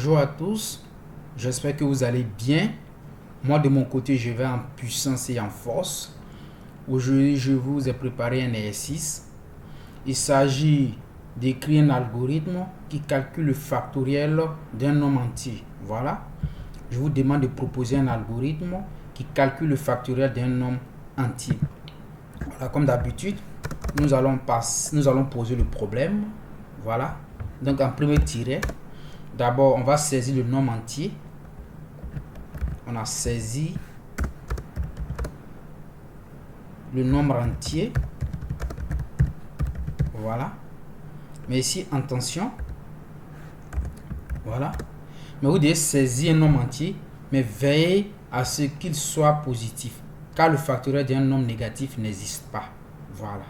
Bonjour à tous, j'espère que vous allez bien. Moi de mon côté, je vais en puissance et en force. Aujourd'hui, je vous ai préparé un exercice. Il s'agit d'écrire un algorithme qui calcule le factoriel d'un nombre entier. Voilà. Je vous demande de proposer un algorithme qui calcule le factoriel d'un nombre entier. Voilà, comme d'habitude, nous allons poser le problème. Voilà. Donc en premier tiret, d'abord on va saisir le nombre entier. On a saisi le nombre entier. Voilà. Mais ici, attention. Voilà. Mais vous devez saisir un nombre entier, mais veillez à ce qu'il soit positif, car le factoriel d'un nombre négatif n'existe pas. Voilà.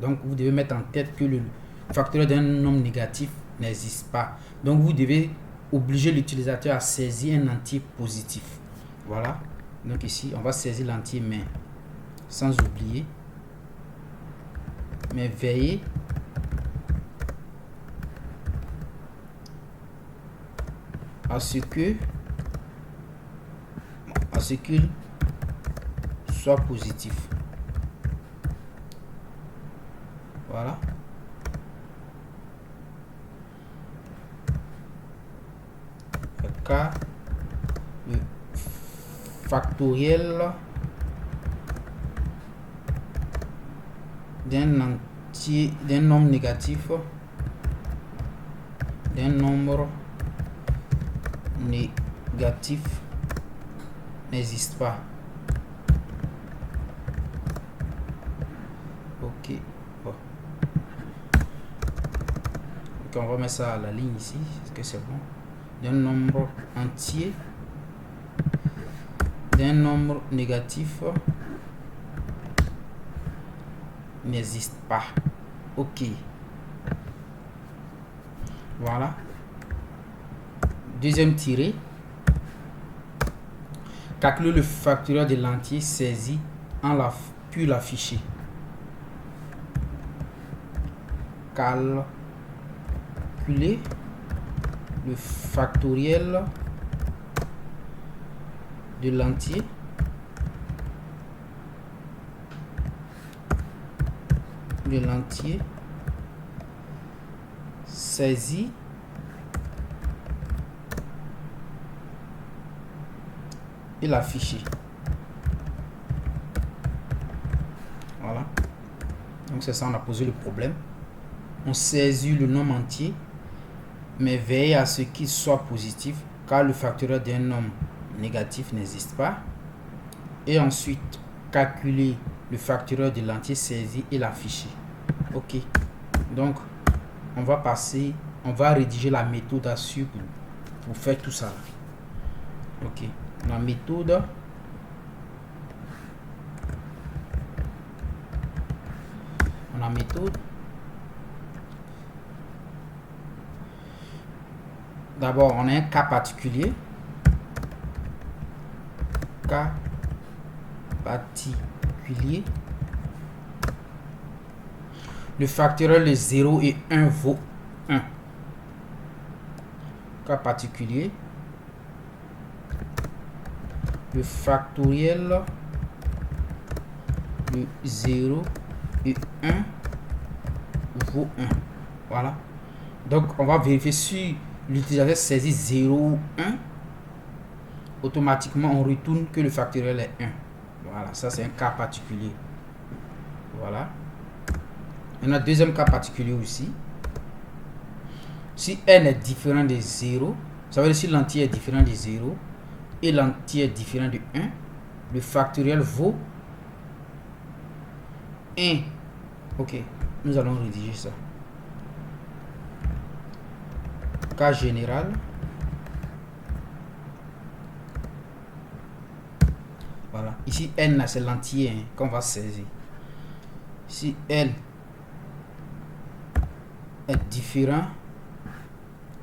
Donc, vous devez mettre en tête que le factoriel d'un nombre négatif n'existe pas. Donc, vous devez obliger l'utilisateur à saisir un entier positif. Voilà. Donc ici, on va saisir l'entier, mais sans oublier. Mais veillez à ce qu'il soit positif. Voilà. Car le factoriel d'un entier, d'un nombre négatif, n'existe pas. Ok. Bon. Donc on va mettre ça à la ligne ici. Est-ce que c'est bon? D'un nombre entier, d'un nombre négatif n'existe pas. Ok. Voilà. Deuxième tiré. Calculer le factoriel de l'entier saisi puis l'afficher. Calculer le factoriel de l'entier saisi et l'afficher. Voilà. Donc c'est ça, on a posé le problème. On saisit le nombre entier, mais veillez à ce qu'il soit positif, car le factoriel d'un nombre négatif n'existe pas. Et ensuite, calculer le factoriel de l'entier saisi et l'afficher. Ok. Donc, on va rédiger la méthode à suivre pour faire tout ça. Ok. La méthode. D'abord, on a un cas particulier. Cas particulier. Le factoriel de 0 et 1 vaut 1. Cas particulier. Le factoriel de 0 et 1 vaut 1. Voilà. Donc, on va vérifier si l'utilisateur saisit 0 ou 1. Automatiquement, on retourne que le factoriel est 1. Voilà, ça c'est un cas particulier. Voilà. Il y a un deuxième cas particulier aussi. Si n est différent de 0, ça veut dire si l'entier est différent de 0 et l'entier est différent de 1, le factoriel vaut 1. Ok, nous allons rédiger ça. Cas général. Voilà. Ici, n, c'est l'entier qu'on va saisir. Si n est différent,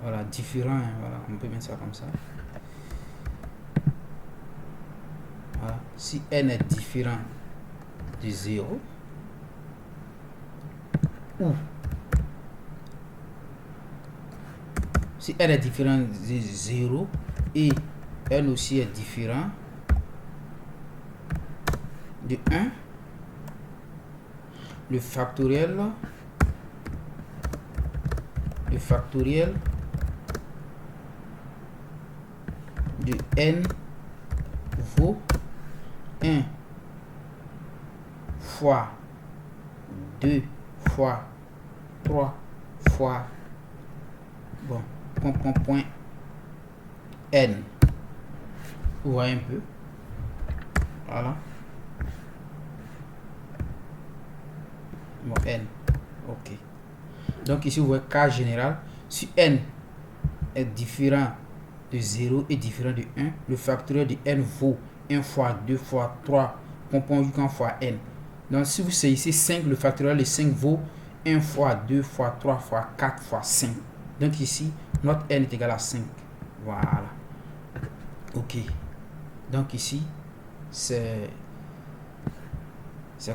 voilà, différent, voilà, on peut mettre ça comme ça. Voilà. Si n est différent de 0 ou si n est différent de 0 et n aussi est différent de 1, le factoriel de n vaut 1 fois 2 fois 3 fois point n. Vous voyez un peu, voilà, n. Ok, donc ici vous voyez cas général, si n est différent de 0 et différent de 1, le factoriel de n vaut 1 fois 2 fois 3 point fois n. Donc si vous saisissez 5, le factoriel de 5 vaut 1 fois 2 fois 3 fois 4 fois 5. Donc ici notre n est égal à 5. Voilà. Ok, donc ici c'est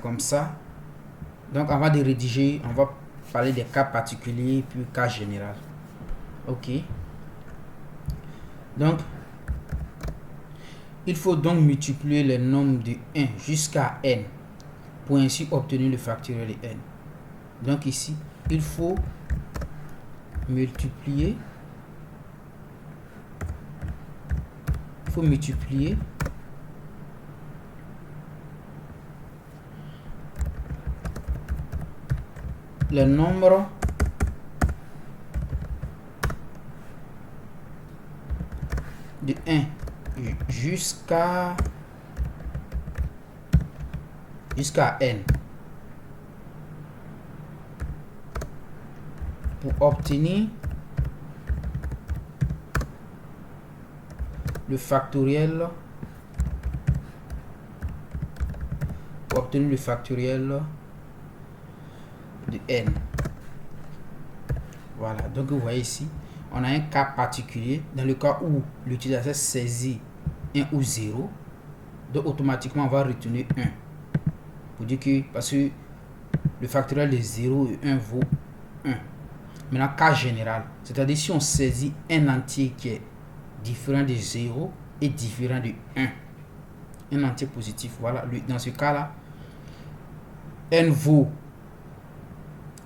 comme ça. Donc avant de rédiger, on va parler des cas particuliers puis cas général. Ok, donc il faut donc multiplier les nombres de 1 jusqu'à n pour ainsi obtenir le factoriel de n. Donc ici il faut multiplier le nombre de 1 jusqu'à n pour obtenir le factoriel de n. Voilà, donc vous voyez ici on a un cas particulier dans le cas où l'utilisateur saisit 1 ou 0, donc automatiquement on va retenir 1 pour dire que parce que le factoriel de 0 et 1 vaut 1. Maintenant cas général, c'est-à-dire si on saisit un entier qui est différent de 0 et différent de 1, un entier positif, voilà, dans ce cas là n vaut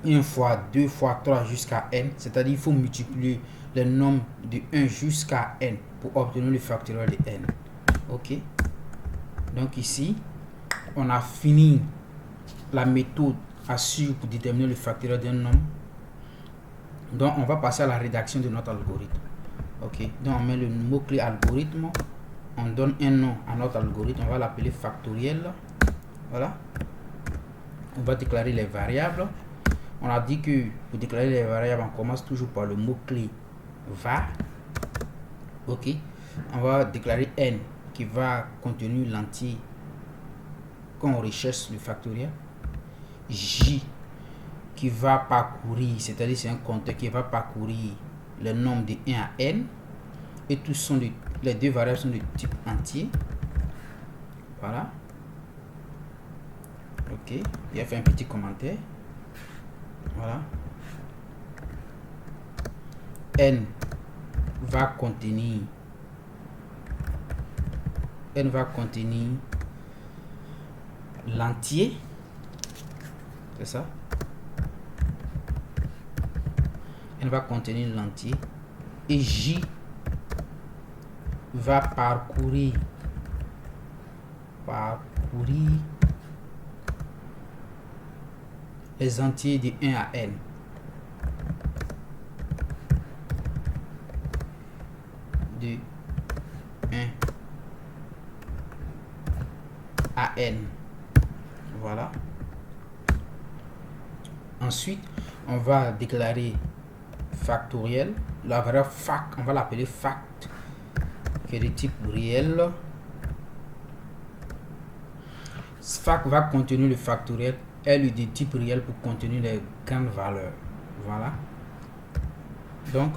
1 fois 2 fois 3 jusqu'à n, c'est-à-dire il faut multiplier le nombre de 1 jusqu'à n pour obtenir le factoriel de n. Ok, donc ici on a fini la méthode à suivre pour déterminer le factoriel d'un nombre. Donc on va passer à la rédaction de notre algorithme. Ok, donc on met le mot-clé algorithme, on donne un nom à notre algorithme, on va l'appeler factoriel. Voilà, on va déclarer les variables. On a dit que pour déclarer les variables, on commence toujours par le mot-clé var. Ok, on va déclarer n qui va contenir l'entier qu'on recherche le factoriel. J qui va parcourir, c'est-à-dire c'est un compteur qui va parcourir le nombre de 1 à n. Et tous sont les deux variables sont de type entier. Voilà. Ok, il a fait un petit commentaire. Voilà. N va contenir l'entier, c'est ça. N va contenir l'entier et J va parcourir les entiers de 1 à n. De 1 à n. Voilà. Ensuite, on va déclarer factoriel. La variable fact, on va l'appeler fact, qui est de type réel. Fact va contenir le factoriel. L est de type réel pour contenir les grandes valeurs. Voilà. Donc,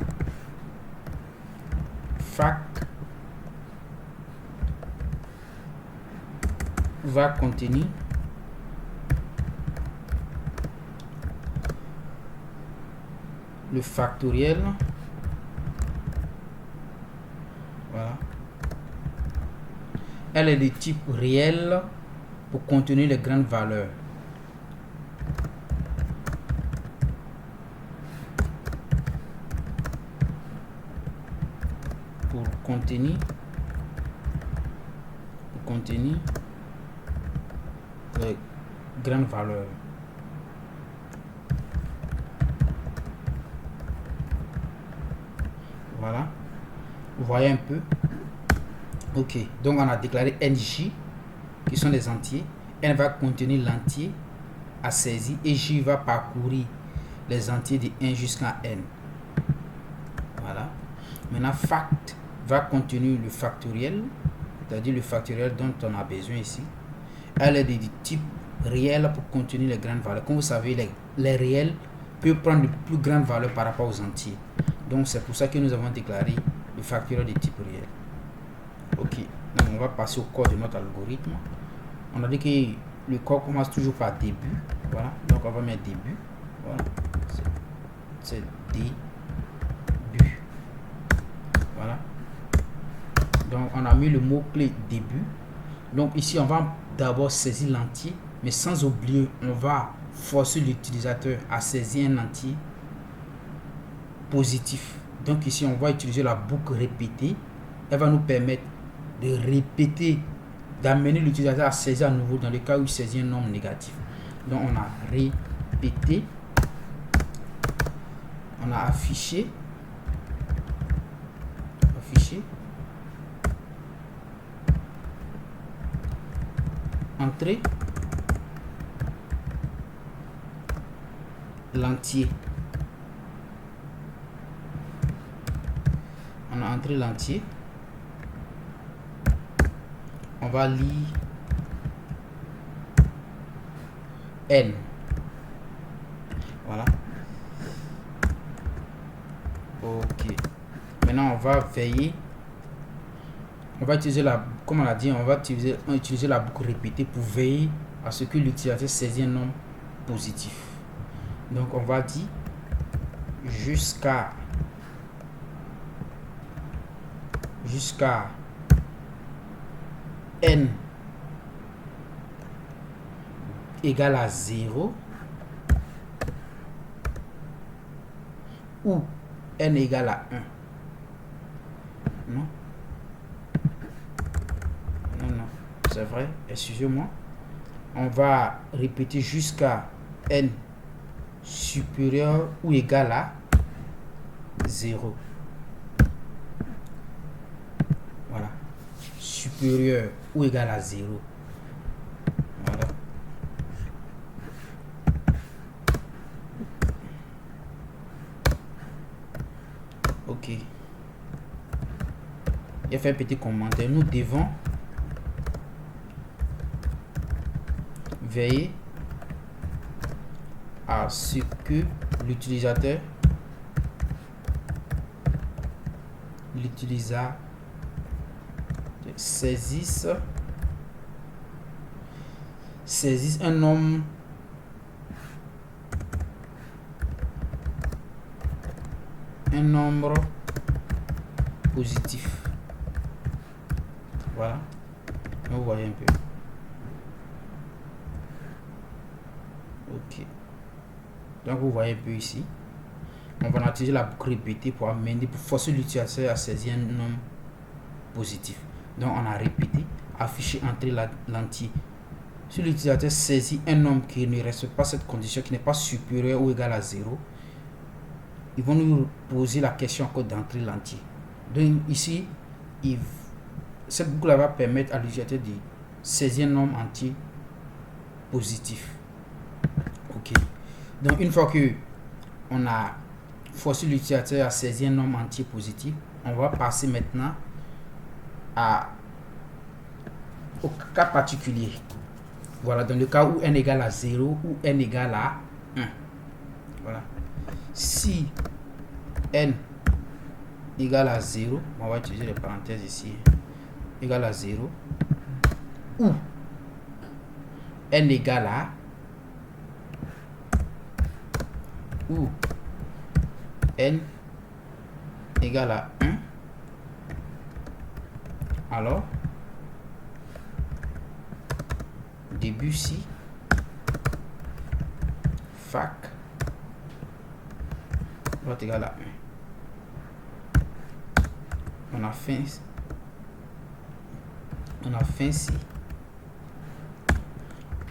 fact va contenir le factoriel Elle est de type réel pour contenir les grandes valeurs. Pour contenir les grandes valeurs. Voilà. Vous voyez un peu. Ok. Donc on a déclaré NJ qui sont des entiers. N va contenir l'entier à saisir et J va parcourir les entiers de 1 jusqu'à N. Voilà. Maintenant fact va contenir le factoriel, c'est-à-dire le factoriel dont on a besoin ici. Elle est de type réel pour contenir les grandes valeurs. Comme vous savez, les réels peuvent prendre de plus grandes valeurs par rapport aux entiers. Donc c'est pour ça que nous avons déclaré le factoriel de type réel. Ok, donc on va passer au code de notre algorithme. On a dit que le code commence toujours par début. Voilà, donc on va mettre début. Voilà, c'est début. Voilà. Donc on a mis le mot-clé début. Donc ici on va d'abord saisir l'entier, mais sans oublier, on va forcer l'utilisateur à saisir un entier positif. Donc ici on va utiliser la boucle répétée. Elle va nous permettre de répéter, d'amener l'utilisateur à saisir à nouveau dans le cas où il saisit un nombre négatif. Donc on a répété, on a affiché, entrée, l'entier. On a entré l'entier. On va lire N. Voilà. Ok. Maintenant, on va veiller. On va utiliser comme on l'a dit, on va utiliser la boucle répétée pour veiller à ce que l'utilisateur saisit un nombre positif. Donc, on va dire jusqu'à N égale à 0 ou N égale à 1. Non, c'est vrai, excusez-moi. On va répéter jusqu'à N supérieur ou égal à 0. Voilà. Supérieur ou égal à 0. Voilà. Ok. Il a fait un petit commentaire. Nous devons veiller à ce que l'utilisateur saisisse un nombre positif. Voilà, vous voyez un peu. Ok, donc vous voyez un peu ici. On va utiliser la boucle répétée pour forcer l'utilisateur à saisir un nombre positif. Donc on a répété, affiché entrée l'entier. Si l'utilisateur saisit un nombre qui ne respecte pas cette condition, qui n'est pas supérieur ou égal à 0, ils vont nous poser la question encore d'entrer l'entier. Donc ici, cette boucle va permettre à l'utilisateur de saisir un nombre entier positif. Ok. Donc une fois que on a forcé l'utilisateur à saisir un nombre entier positif, on va passer maintenant au cas particulier. Voilà, dans le cas où n égale à 0 ou n égale à 1. Voilà. Si n égale à 0, on va utiliser les parenthèses ici, égale à 0, ou n égale à n égale à 1, alors début ici, fac doit être égal à 1. On a fin ici.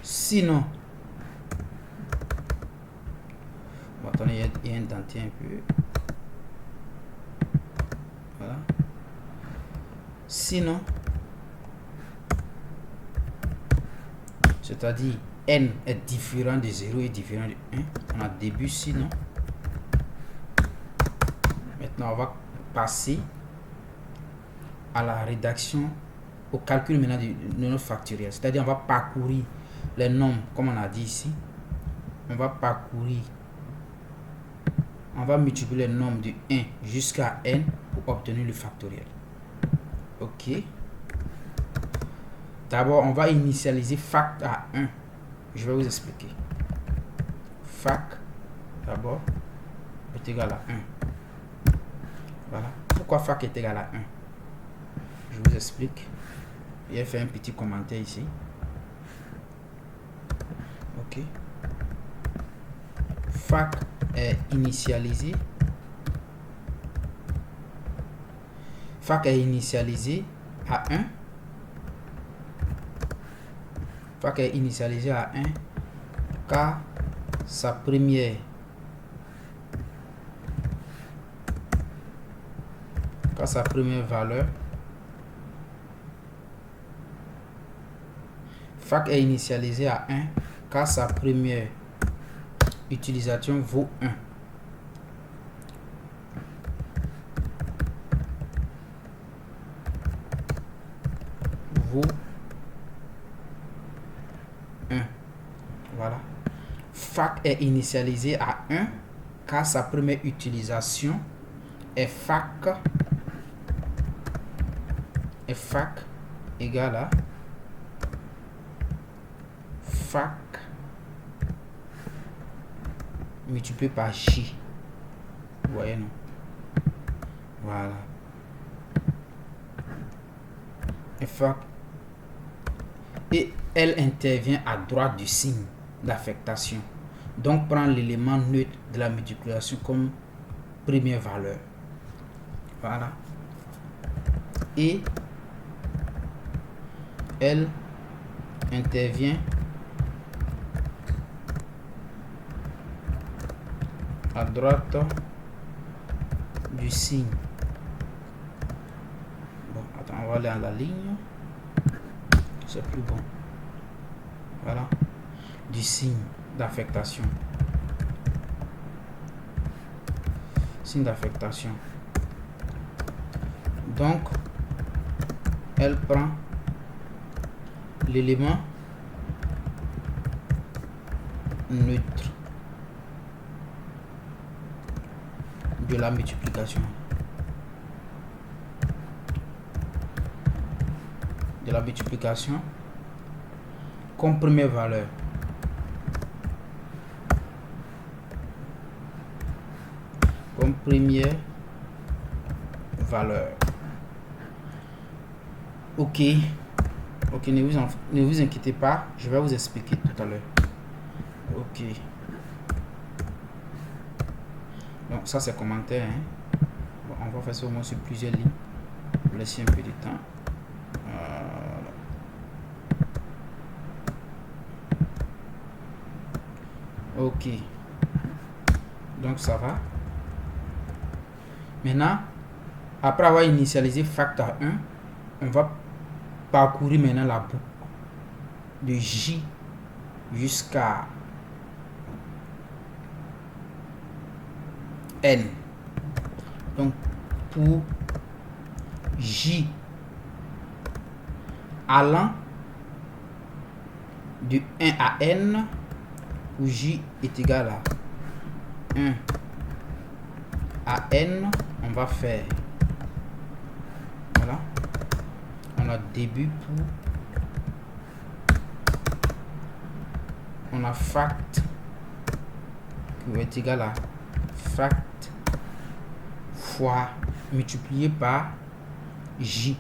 Sinon, bon, attendez, il y a un dentier un peu. Voilà. Sinon, c'est-à-dire n est différent de 0 et différent de 1. On a début sinon. Maintenant, on va passer à la rédaction, au calcul maintenant de notre factoriel. C'est-à-dire, on va parcourir les nombres, comme on a dit ici. On va multiplier les nombres de 1 jusqu'à n pour obtenir le factoriel. Ok. D'abord, on va initialiser fac à 1. Je vais vous expliquer. Fac, d'abord, est égal à 1. Voilà. Pourquoi fac est égal à 1? Je vous explique. J'ai fait un petit commentaire ici. Ok. Fac est initialisé. Fac est initialisé à 1. Fac est initialisé à 1 car sa première valeur, fac est initialisé à 1 car sa première utilisation vaut 1. Voilà. Fac est initialisé à 1 car sa première utilisation est fac égale à fac multiplié par j. Vous voyez, non? Voilà. Et fac. Et elle intervient à droite du signe d'affectation. Donc, prend l'élément neutre de la multiplication comme première valeur. Voilà. Et elle intervient à droite du signe. Bon, attends, on va aller à la ligne. C'est plus bon. Voilà. Du signe d'affectation. Signe d'affectation. Donc, elle prend l'élément neutre de la multiplication. Comme première valeur. Ok, ne vous inquiétez pas, je vais vous expliquer tout à l'heure. Ok. Donc ça c'est commentaire. Bon, on va faire ça au moins sur plusieurs lignes. Laissez un peu de temps. Ok. Donc ça va. Maintenant, après avoir initialisé facteur 1, on va parcourir maintenant la boucle de J jusqu'à N. Donc pour J allant de 1 à N, où J est égal à 1 à N, on va faire, voilà, on a début pour, on a fact qui va être égal à fact fois multiplié par J.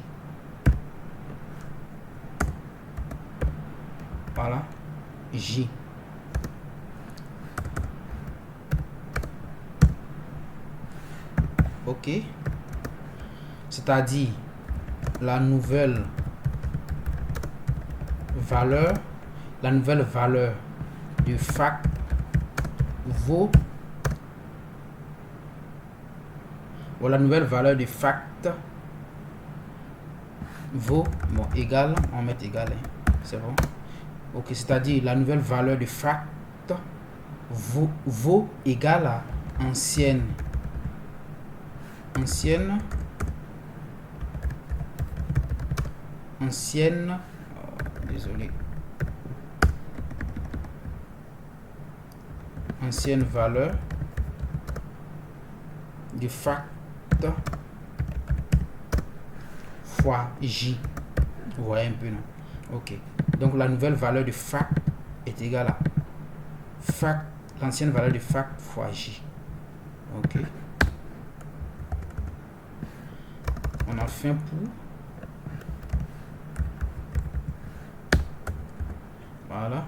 Voilà. J. Ok. C'est-à-dire la nouvelle valeur du fact vaut, ou la nouvelle valeur du fact vaut, bon, égal, on met égal, hein, c'est bon. Ok, c'est-à-dire la nouvelle valeur du fact vaut égal à ancienne désolé, ancienne valeur du fact fois J. Vous voyez un peu, non? Ok. Donc la nouvelle valeur du fact est égale à fact, l'ancienne valeur du fact fois J. Ok. On a fait un pour. Voilà.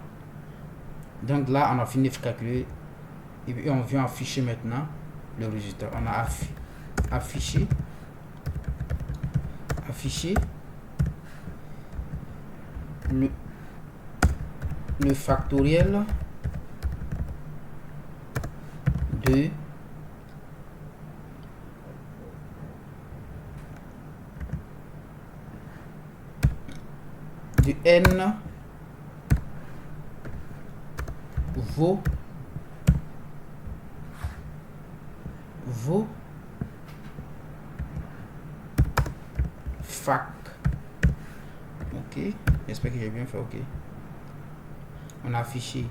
Donc là, on a fini de calculer. Et puis on vient afficher maintenant le résultat. On a affiché le factoriel de n vaut fac. Ok, j'espère que j'ai bien fait. Ok, on a affiché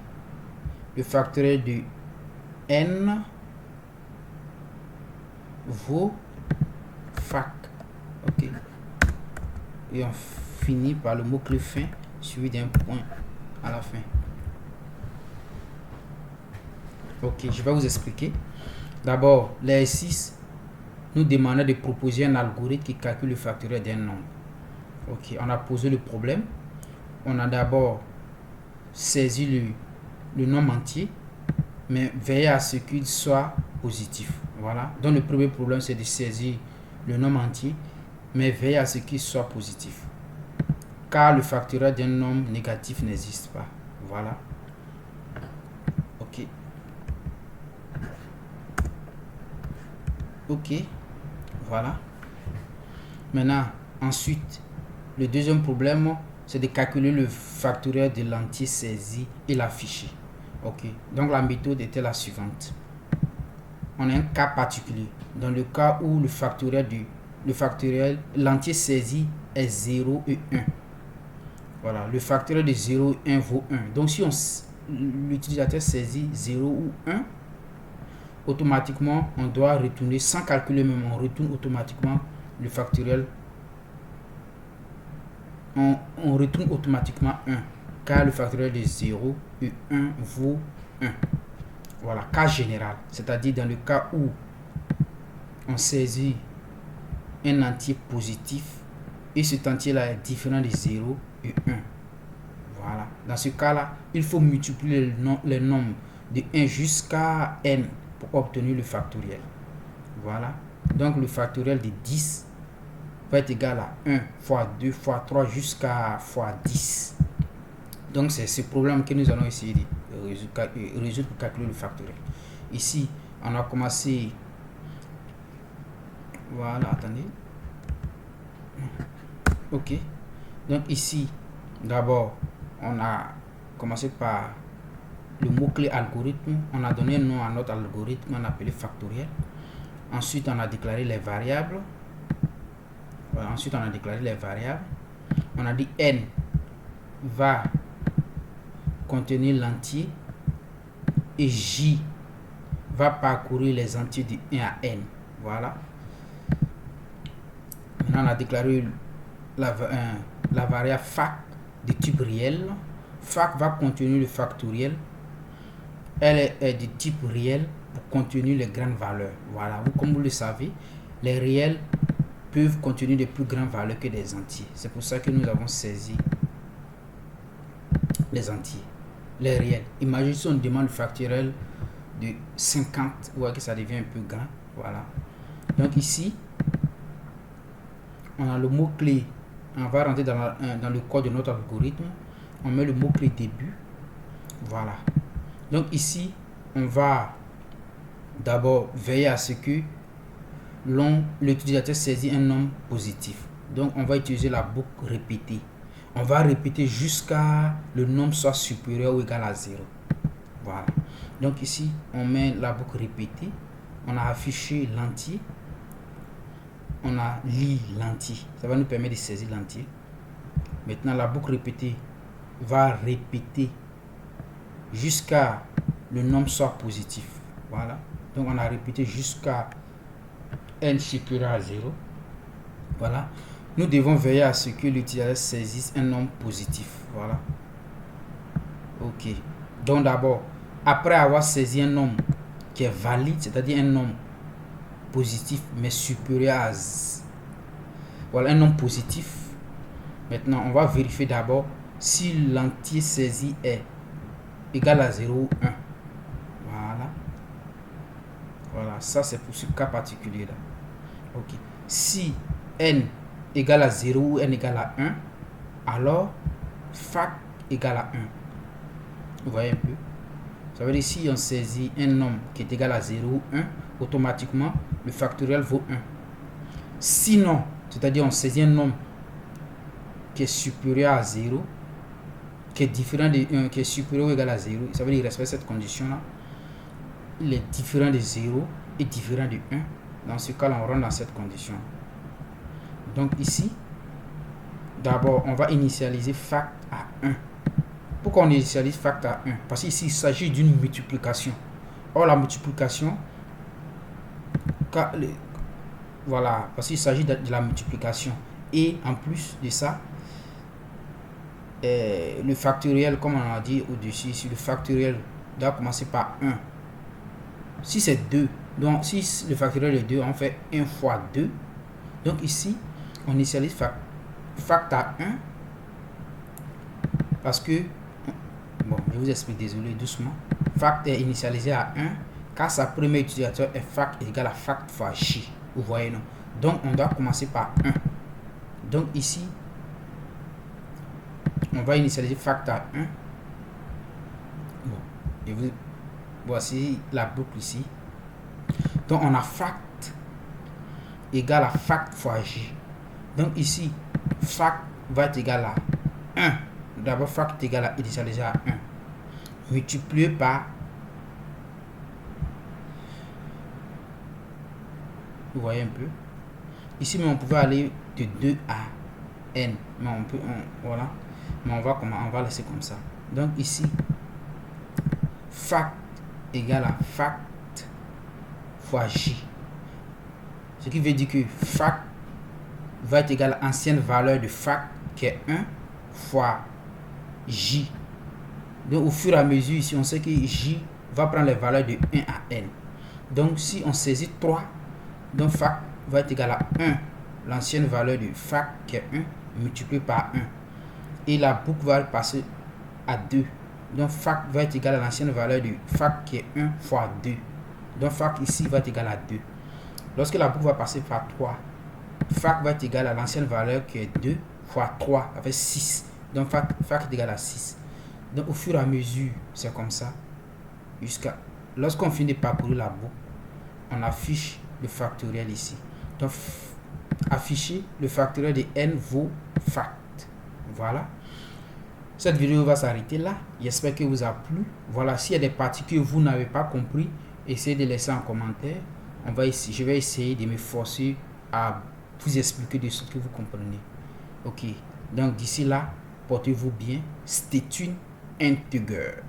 le factoriel de n vaut fac. Ok, et on finit par le mot-clé fin suivi d'un point à la fin. Ok, je vais vous expliquer. D'abord, l'exercice nous demandait de proposer un algorithme qui calcule le factoriel d'un nombre. Ok, on a posé le problème. On a d'abord saisi le nombre entier, mais veillez à ce qu'il soit positif. Voilà. Donc le premier problème, c'est de saisir le nombre entier, mais veillez à ce qu'il soit positif. Car le factoriel d'un nombre négatif n'existe pas. Voilà. Ok. Ok. Voilà. Maintenant, ensuite, le deuxième problème, c'est de calculer le factoriel de l'entier saisi et l'afficher. Ok. Donc la méthode était la suivante. On a un cas particulier. Dans le cas où le factoriel, l'entier saisi est 0 et 1. Voilà. Le factoriel de 0 et 1 vaut 1. Donc si l'utilisateur saisit 0 ou 1, automatiquement, on doit retourner, sans calculer même, on retourne automatiquement le factoriel. On retourne automatiquement 1, car le factoriel de 0 et 1 vaut 1. Voilà, cas général. C'est-à-dire dans le cas où on saisit un entier positif et cet entier-là est différent de 0 et 1. Voilà. Dans ce cas-là, il faut multiplier les nombres de 1 jusqu'à n pour obtenir le factoriel. Voilà. Donc le factoriel de 10 va être égal à 1 fois 2 fois 3 jusqu'à fois 10. Donc c'est ce problème que nous allons essayer de résoudre pour calculer le factoriel. Ici, on a commencé. Voilà, attendez. Ok. Donc ici, d'abord, on a commencé par le mot-clé algorithme. On a donné un nom à notre algorithme, on a appelé factoriel. Ensuite, on a déclaré les variables. Voilà, ensuite, on a déclaré les variables. On a dit n va contenir l'entier et j va parcourir les entiers de 1 à n. Voilà. Maintenant, on a déclaré la variable fac de type réel. Fac va contenir le factoriel. Elle est de type réel pour contenir les grandes valeurs. Voilà. Comme vous le savez, les réels peuvent contenir de plus grandes valeurs que des entiers. C'est pour ça que nous avons saisi les entiers, les réels. Imaginez si on demande le factoriel de 50, vous voyez que ça devient un peu grand. Voilà. Donc ici, on a le mot-clé. On va rentrer dans le code de notre algorithme. On met le mot-clé début. Voilà. Donc ici, on va d'abord veiller à ce que l'utilisateur saisit un nombre positif. Donc on va utiliser la boucle répétée. On va répéter jusqu'à le nombre soit supérieur ou égal à 0. Voilà. Donc ici, on met la boucle répétée. On a affiché l'entier. On a lu l'entier. Ça va nous permettre de saisir l'entier. Maintenant, la boucle répétée va répéter jusqu'à le nombre soit positif. Voilà. Donc on a répété jusqu'à n supérieur à 0. Voilà. Nous devons veiller à ce que l'utilisateur saisisse un nombre positif. Voilà. Ok. Donc d'abord, après avoir saisi un nombre qui est valide, c'est-à-dire un nombre positif mais supérieur à voilà, un nombre positif. Maintenant, on va vérifier d'abord si l'entier saisi est égal à 0 ou 1. Voilà. Voilà, ça c'est pour ce cas particulier là. Ok. Si n égale à 0 ou n égale à 1, alors fact égale à 1. Vous voyez un peu? Ça veut dire si on saisit un nombre qui est égal à 0 ou 1, automatiquement le factoriel vaut 1. Sinon, c'est-à-dire on saisit un nombre qui est supérieur à 0, qui est différent de 1, qui est supérieur ou égal à 0, ça veut dire qu'il respecte cette condition-là. Il est différent de 0 et différent de 1. Dans ce cas-là, on rentre dans cette condition. Donc ici, d'abord, on va initialiser fact à 1. Pourquoi on initialise fact à 1? Parce qu'ici, il s'agit d'une multiplication. Or, la multiplication, voilà, parce qu'il s'agit de la multiplication. Et en plus de ça, le factoriel, comme on a dit au-dessus, si le factoriel doit commencer par 1. Si c'est 2, donc si le factoriel est 2, on fait 1 fois 2. Donc ici, on initialise fact à 1. Parce que, bon, je vous explique, désolé, doucement. Fact est initialisé à 1, car sa première utilisateur est fact égale à fact fois j. Vous voyez, non? Donc, on doit commencer par 1. Donc ici, on va initialiser fact à 1. Bon, et voici la boucle ici. Donc on a fact égale à fact fois j. Donc ici, fact va être égal à 1. D'abord, fact est égal à initialisé à 1. Multiplié par, vous voyez un peu. Ici, mais on pouvait aller de 2 à n. Mais on peut, voilà. Mais on va laisser comme ça. Donc ici, fact égale à fact fois j. Ce qui veut dire que fact va être égal à ancienne valeur de fact qui est 1 fois j. Donc au fur et à mesure, ici, on sait que j va prendre les valeurs de 1 à n. Donc si on saisit 3, donc fact va être égal à 1, l'ancienne valeur de fact qui est 1, multiplié par 1. Et la boucle va passer à 2. Donc fact va être égal à l'ancienne valeur de fact qui est 1 fois 2. Donc fact ici va être égal à 2. Lorsque la boucle va passer par 3, fact va être égal à l'ancienne valeur qui est 2 fois 3, ça fait 6. Donc fact est égal à 6. Donc au fur et à mesure, c'est comme ça. Jusqu'à lorsqu'on finit de parcourir la boucle, on affiche le factoriel ici. Donc afficher le factoriel de n vaut fact. Voilà. Cette vidéo va s'arrêter là. J'espère que vous a plu. Voilà, s'il y a des parties que vous n'avez pas compris, essayez de laisser en commentaire. Je vais essayer de me forcer à vous expliquer de ce que vous comprenez. Ok. Donc d'ici là, portez-vous bien. Stay tuned, integer.